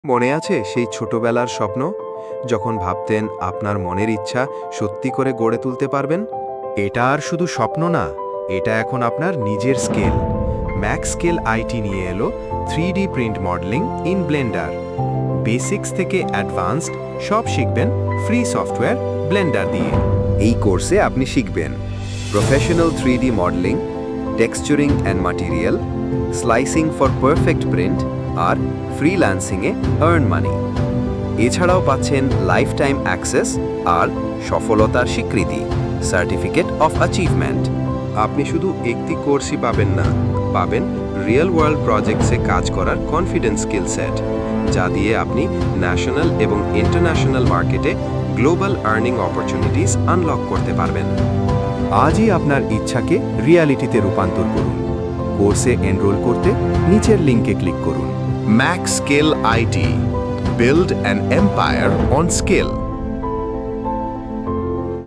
মনে আছে সেই ছোটবেলার স্বপ্ন যখন ভাবতেন আপনার মনের ইচ্ছা সত্যি করে গড়ে তুলতে পারবেন? এটা আর শুধু স্বপ্ন না, এটা এখন আপনার নিজের স্কেল। ম্যাক্স স্কেল আইটি নিয়ে এলো 3D print modelling in Blender. Basics থেকে অ্যাডভান্সড সব শিখবেন ফ্রি সফটওয়্যার ব্লেন্ডার দিয়ে। এই কোর্সে আপনি শিখবেন professional 3D modelling, texturing and material, slicing for perfect print আর ফ্রিল্যান্সিংয়ে আর্ন মানি। এছাড়াও পাচ্ছেন লাইফ টাইম অ্যাক্সেস আর সফলতার স্বীকৃতি, সার্টিফিকেট অফ অ্যাচিভমেন্ট। আপনি শুধু একটি কোর্সই পাবেন না, পাবেন রিয়েল ওয়ার্ল্ড প্রজেক্টসে কাজ করার কনফিডেন্স স্কিল সেট, যা দিয়ে আপনি ন্যাশনাল এবং ইন্টারন্যাশনাল মার্কেটে গ্লোবাল আর্নিং অপরচুনিটিস আনলক করতে পারবেন। আজই আপনার ইচ্ছাকে রিয়ালিটিতে রূপান্তর করুন। কোর্সে এনরোল করতে নিচের লিঙ্কে ক্লিক করুন। Max Skill IT. Build an empire on skill.